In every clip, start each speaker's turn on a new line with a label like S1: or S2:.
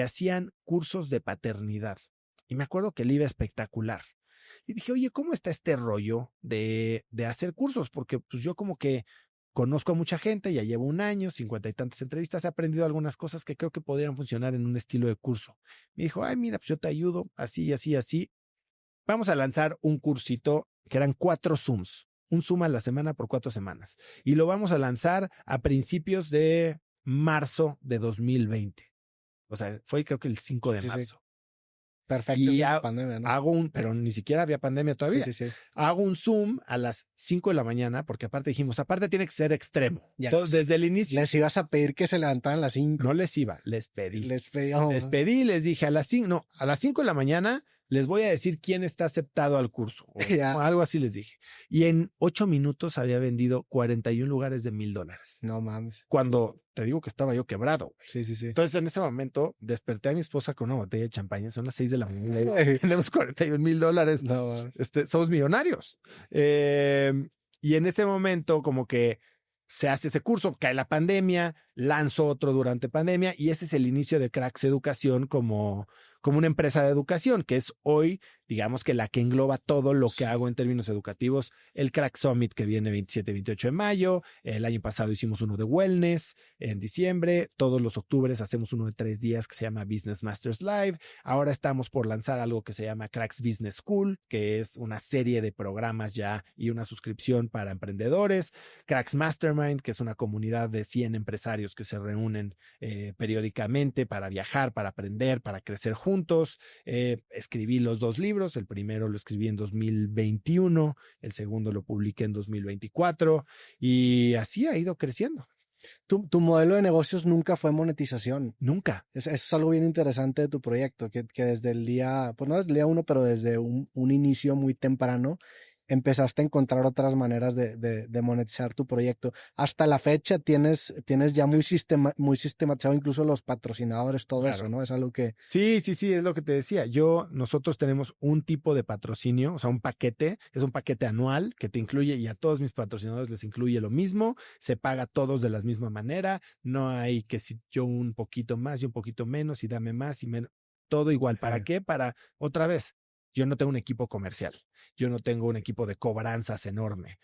S1: hacían cursos de paternidad. Y me acuerdo que le iba espectacular. Y dije, oye, ¿cómo está este rollo de hacer cursos? Porque pues yo como que conozco a mucha gente, ya llevo 1 año, 50 y tantas entrevistas, he aprendido algunas cosas que creo que podrían funcionar en un estilo de curso. Me dijo, ay, mira, pues yo te ayudo, así, así, así. Vamos a lanzar un cursito que eran 4 Zooms, un Zoom a la semana por 4 semanas. Y lo vamos a lanzar a principios de marzo de 2020. O sea, fue creo que el 5 de marzo.
S2: Sí. Perfecto,
S1: Y
S2: pandemia, ¿no?
S1: pero ni siquiera había pandemia todavía.
S2: Sí.
S1: Hago un Zoom a las 5 de la mañana, porque aparte dijimos, aparte tiene que ser extremo.
S2: Ya.
S1: Entonces, desde el inicio.
S2: Les ibas a pedir que se levantaran a las 5.
S1: No les iba, les pedí.
S2: Les
S1: pedí, les dije a las 5 de la mañana les voy a decir quién está aceptado al curso. O algo así les dije. Y en 8 minutos había vendido 41 lugares de $1,000.
S2: No mames.
S1: Cuando te digo que estaba yo quebrado.
S2: Sí.
S1: Entonces, en ese momento, desperté a mi esposa con una botella de champaña. Son las 6 de la mañana. Tenemos $41,000.
S2: No.
S1: Somos millonarios. Y en ese momento, como que se hace ese curso, cae la pandemia, lanzo otro durante pandemia, y ese es el inicio de Cracks Educación como una empresa de educación, que es hoy, digamos que la que engloba todo lo que hago en términos educativos. El Crack Summit que viene 27 y 28 de mayo. El año pasado hicimos uno de wellness en diciembre. Todos los octubres hacemos uno de 3 días que se llama Business Masters Live. Ahora estamos por lanzar algo que se llama Cracks Business School, que es una serie de programas ya y una suscripción para emprendedores. Cracks Mastermind, que es una comunidad de 100 empresarios que se reúnen periódicamente para viajar, para aprender, para crecer juntos. Escribí los 2 libros. El primero lo escribí en 2021, el segundo lo publiqué en 2024 y así ha ido creciendo.
S2: Tu modelo de negocios nunca fue monetización.
S1: Nunca.
S2: Eso es algo bien interesante de tu proyecto, que desde el día, pues no desde el día 1, pero desde un inicio muy temprano, empezaste a encontrar otras maneras de monetizar tu proyecto. Hasta la fecha tienes ya muy sistematizado incluso los patrocinadores, todo claro. Eso, ¿no? Es algo que...
S1: Sí, es lo que te decía. Nosotros tenemos un tipo de patrocinio, o sea, un paquete, es un paquete anual que te incluye, y a todos mis patrocinadores les incluye lo mismo, se paga a todos de la misma manera, no hay que si yo un poquito más y un poquito menos y dame más y menos, todo igual. ¿Para qué? Para, otra vez, yo no tengo un equipo comercial, yo no tengo un equipo de cobranzas enorme.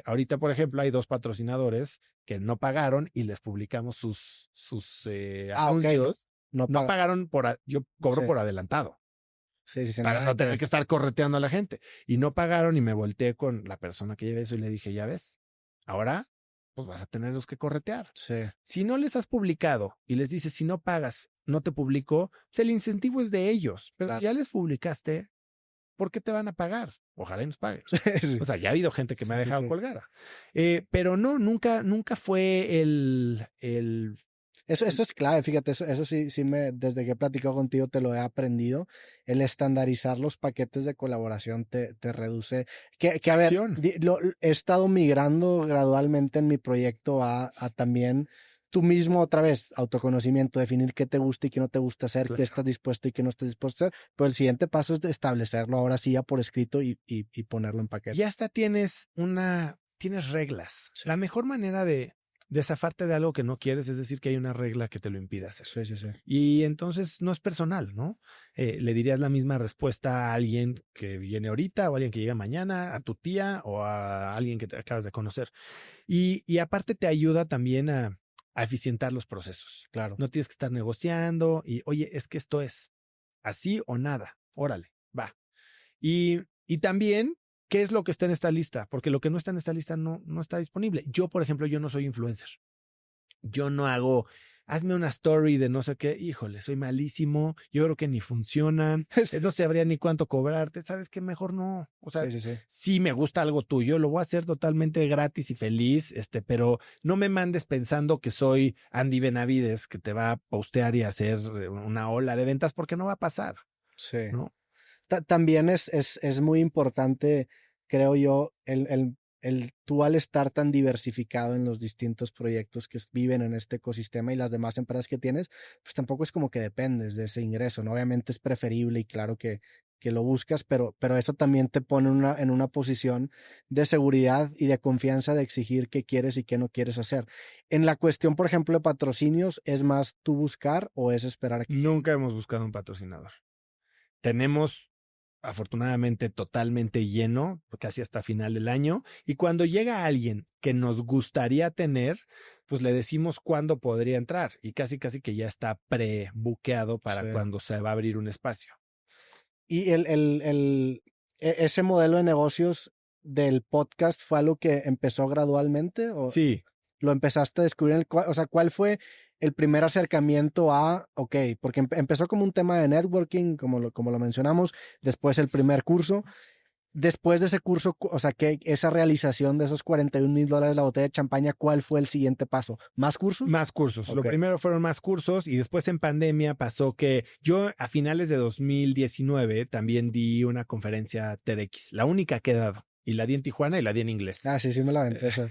S1: Ahorita, por ejemplo, hay 2 patrocinadores que no pagaron y les publicamos sus anuncios.
S2: Okay.
S1: No pagaron yo cobro por adelantado.
S2: Sí,
S1: para no tener que estar correteando a la gente. Y no pagaron y me volteé con la persona que lleve eso y le dije, ya ves, ahora pues vas a tenerlos que corretear.
S2: Sí.
S1: Si no les has publicado y les dices, si no pagas, no te publico, pues el incentivo es de ellos. Pero claro, ya les publicaste, ¿por qué te van a pagar? Ojalá y nos paguen. Sí. O sea, ya ha habido gente que me ha dejado colgada. Pero no, nunca fue el...
S2: Eso es clave, fíjate, eso sí desde que he platicado contigo te lo he aprendido. El estandarizar los paquetes de colaboración te reduce. Que a ver, he estado migrando gradualmente en mi proyecto a también tú mismo, otra vez, autoconocimiento, definir qué te gusta y qué no te gusta hacer, claro, qué estás dispuesto y qué no estás dispuesto a hacer. Pero el siguiente paso es establecerlo ahora sí ya por escrito y ponerlo en paquete.
S1: Ya hasta tienes reglas. Sí. La mejor manera de zafarte de algo que no quieres es decir que hay una regla que te lo impide hacer.
S2: Sí.
S1: Y entonces no es personal, ¿no? Le dirías la misma respuesta a alguien que viene ahorita o a alguien que llega mañana, a tu tía o a alguien que te acabas de conocer. Y aparte te ayuda también a eficientar los procesos.
S2: Claro.
S1: No tienes que estar negociando y, oye, es que esto es así o nada. Órale, va. Y también, ¿qué es lo que está en esta lista? Porque lo que no está en esta lista no está disponible. Yo, por ejemplo, yo no soy influencer. Yo no hago, hazme una story de no sé qué. Híjole, soy malísimo. Yo creo que ni funcionan. No sabría ni cuánto cobrarte. ¿Sabes qué? Mejor no. O sea, sí me gusta algo tuyo. Lo voy a hacer totalmente gratis y feliz. Pero no me mandes pensando que soy Andy Benavides, que te va a postear y hacer una ola de ventas, porque no va a pasar.
S2: Sí.
S1: ¿No?
S2: También es muy importante, creo yo, el tú al estar tan diversificado en los distintos proyectos que viven en este ecosistema y las demás empresas que tienes, pues tampoco es como que dependes de ese ingreso, ¿no? Obviamente es preferible y claro que lo buscas, pero eso también te pone en una posición de seguridad y de confianza de exigir qué quieres y qué no quieres hacer. En la cuestión, por ejemplo, de patrocinios, ¿es más tú buscar o es esperar a que...
S1: Nunca hemos buscado un patrocinador. Tenemos, afortunadamente, totalmente lleno, casi hasta final del año, y cuando llega alguien que nos gustaría tener, pues le decimos cuándo podría entrar, y casi que ya está pre-buqueado para cuando se va a abrir un espacio.
S2: Y ese modelo de negocios del podcast fue algo que empezó gradualmente, ¿o
S1: sí,
S2: lo empezaste a descubrir? O sea, ¿cuál fue el primer acercamiento a, ok, porque empezó como un tema de networking, como lo mencionamos, después el primer curso, después de ese curso, o sea, que esa realización de esos $41,000 la botella de champaña, ¿cuál fue el siguiente paso? ¿Más cursos?
S1: Más cursos.
S2: Okay.
S1: Lo primero fueron más cursos y después en pandemia pasó que yo a finales de 2019 también di una conferencia TEDx, la única que he dado. Y la di en Tijuana y la di en inglés.
S2: Ah, sí, me la aventé esa.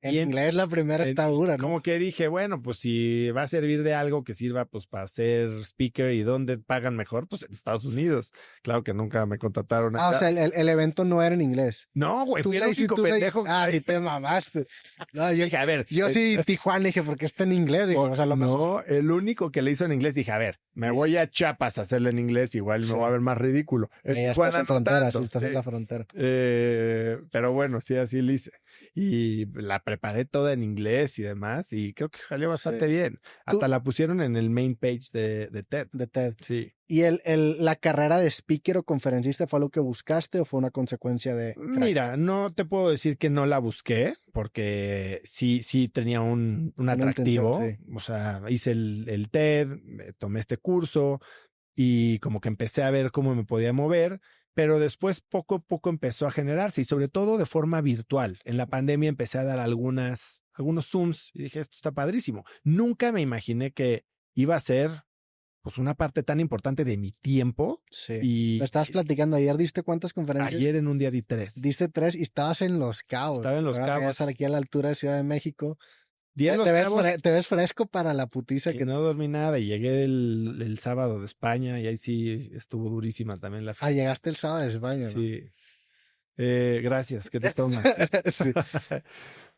S2: En inglés la primera está dura, ¿no?
S1: Como que dije, bueno, pues si va a servir de algo que sirva pues para ser speaker y dónde pagan mejor, pues en Estados Unidos. Claro que nunca me contrataron acá.
S2: O sea, el evento no era en inglés.
S1: No, güey, fui el único pendejo.
S2: Y te mamaste. No, yo
S1: dije, a ver.
S2: Yo sí, Tijuana, dije, ¿por qué está en inglés? Digo, o sea,
S1: no, el único que le hizo en inglés, dije, a ver, me voy a Chiapas a hacerle en inglés, igual me va a ver más ridículo.
S2: Estás en frontera, estás en la frontera.
S1: Pero bueno, sí, así lo hice. Y la preparé toda en inglés y demás, y creo que salió bastante bien. Hasta la pusieron en el main page de TED.
S2: De TED.
S1: Sí.
S2: ¿Y la carrera de speaker o conferencista fue algo que buscaste o fue una consecuencia de cracks?
S1: Mira, no te puedo decir que no la busqué, porque sí tenía un atractivo. O sea, hice el TED, tomé este curso y como que empecé a ver cómo me podía mover, pero después poco a poco empezó a generarse y sobre todo de forma virtual. En la pandemia empecé a dar algunos Zooms y dije, esto está padrísimo. Nunca me imaginé que iba a ser pues una parte tan importante de mi tiempo.
S2: Sí. Y me estabas platicando ayer, ¿diste cuántas conferencias?
S1: Ayer en un día di 3.
S2: Diste 3 y estabas en Los Cabos.
S1: Estaba en Los Cabos.
S2: Estar aquí a la altura de Ciudad de México.
S1: Te
S2: ves fresco para la putiza
S1: que no dormí nada y llegué el sábado de España y ahí sí estuvo durísima también la fiesta.
S2: Llegaste el sábado de España, ¿no?
S1: Sí. Gracias, que te tomas. Sí.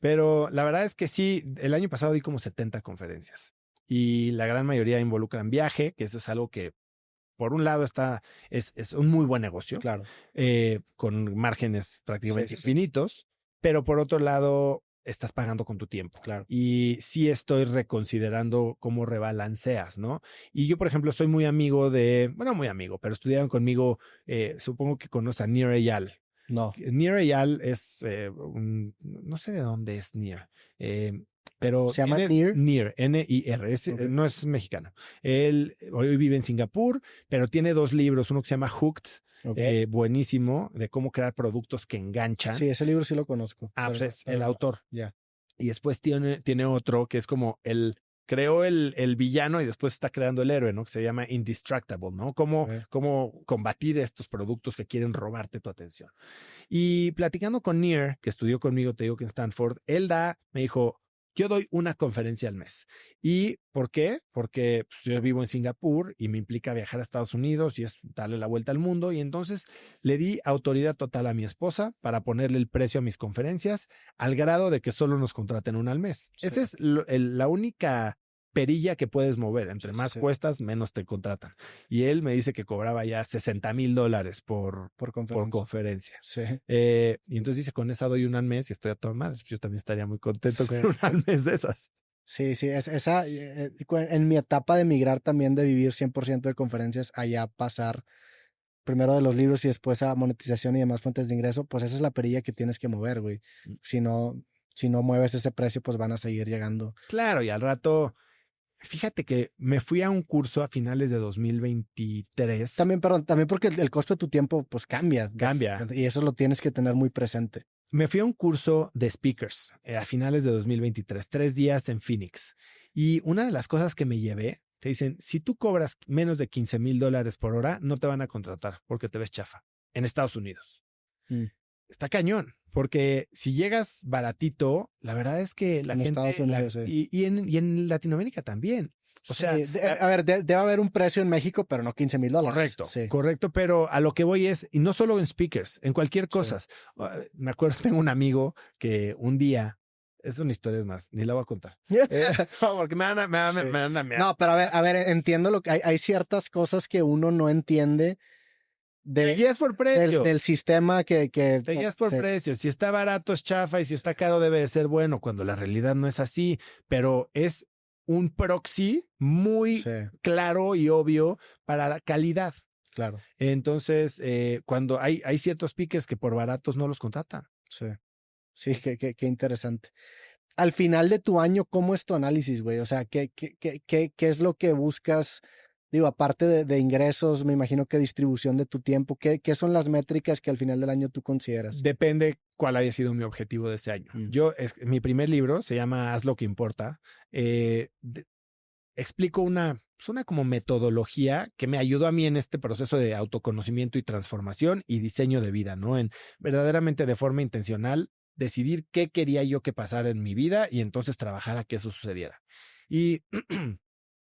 S1: Pero la verdad es que sí, el año pasado di como 70 conferencias y la gran mayoría involucran viaje, que eso es algo que por un lado es un muy buen negocio,
S2: claro,
S1: con márgenes prácticamente infinitos, pero por otro lado estás pagando con tu tiempo.
S2: Claro.
S1: Y sí estoy reconsiderando cómo rebalanceas, ¿no? Y yo, por ejemplo, soy muy amigo muy amigo, pero estudiaron conmigo, supongo que conoces a Nir Eyal.
S2: No.
S1: Nir Eyal es no sé de dónde es Nir, pero
S2: se llama Nir.
S1: Nir, N-I-R, okay. No es mexicano. Él hoy vive en Singapur, pero tiene 2 libros, uno que se llama Hooked, okay. Buenísimo, de cómo crear productos que enganchan.
S2: Sí, ese libro sí lo conozco.
S1: Pues es el autor.
S2: Ya.
S1: Y después tiene otro que es como creó el villano y después está creando el héroe, ¿no? Que se llama Indistractable, ¿no? Cómo combatir estos productos que quieren robarte tu atención. Y platicando con Nir, que estudió conmigo, te digo que en Stanford, me dijo, yo doy una conferencia al mes. ¿Y por qué? Porque pues, yo vivo en Singapur y me implica viajar a Estados Unidos y es darle la vuelta al mundo. Y entonces le di autoridad total a mi esposa para ponerle el precio a mis conferencias al grado de que solo nos contraten una al mes. Sí. Esa es la única perilla que puedes mover. Entre más cuestas, menos te contratan. Y él me dice que cobraba ya $60,000 por conferencia.
S2: Sí.
S1: Y entonces dice, con esa doy una al mes y estoy a toda madre. Yo también estaría muy contento con una al mes de esas.
S2: Sí, en mi etapa de migrar también, de vivir 100% de conferencias, allá pasar primero de los libros y después a monetización y demás fuentes de ingreso, pues esa es la perilla que tienes que mover, güey. Si no mueves ese precio, pues van a seguir llegando.
S1: Claro, y al rato... Fíjate que me fui a un curso a finales de 2023.
S2: También porque el costo de tu tiempo pues cambia. Y eso lo tienes que tener muy presente.
S1: Me fui a un curso de speakers a finales de 2023, 3 días en Phoenix. Y una de las cosas que me llevé, te dicen, si tú cobras menos de $15,000 por hora, no te van a contratar porque te ves chafa en Estados Unidos. Está cañón. Porque si llegas baratito, la verdad es que la gente...
S2: Estados Unidos,
S1: y en Latinoamérica también. O sea,
S2: a ver, debe haber un precio en México, pero no $15,000.
S1: Correcto,
S2: sí.
S1: Correcto, pero a lo que voy es, y no solo en speakers, en cualquier cosa. Sí. Me acuerdo, tengo un amigo que un día, es una historia más, ni la voy a contar. No, porque me van a...
S2: No, pero a ver, entiendo lo que hay ciertas cosas que uno no entiende.
S1: Te guías por precio.
S2: Del sistema que...
S1: Te guías por precio. Si está barato es chafa y si está caro debe de ser bueno, cuando la realidad no es así, pero es un proxy muy claro y obvio para la calidad.
S2: Claro.
S1: Entonces, cuando hay ciertos piques que por baratos no los contratan.
S2: Sí, qué interesante. Al final de tu año, ¿cómo es tu análisis, güey? O sea, ¿qué es lo que buscas? Digo, aparte de ingresos, me imagino que distribución de tu tiempo, ¿qué son las métricas que al final del año tú consideras?
S1: Depende cuál haya sido mi objetivo de ese año. Mi primer libro se llama Haz lo que importa. Explico una como metodología que me ayudó a mí en este proceso de autoconocimiento y transformación y diseño de vida, ¿no? En verdaderamente de forma intencional decidir qué quería yo que pasara en mi vida y entonces trabajar a que eso sucediera. Y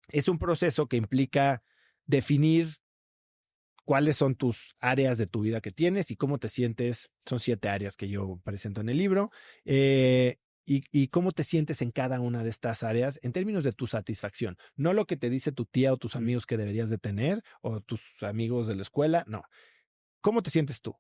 S1: es un proceso que implica definir cuáles son tus áreas de tu vida que tienes y cómo te sientes. Son 7 áreas que yo presento en el libro. Y cómo te sientes en cada una de estas áreas en términos de tu satisfacción. No lo que te dice tu tía o tus amigos que deberías de tener o tus amigos de la escuela, no. ¿Cómo te sientes tú?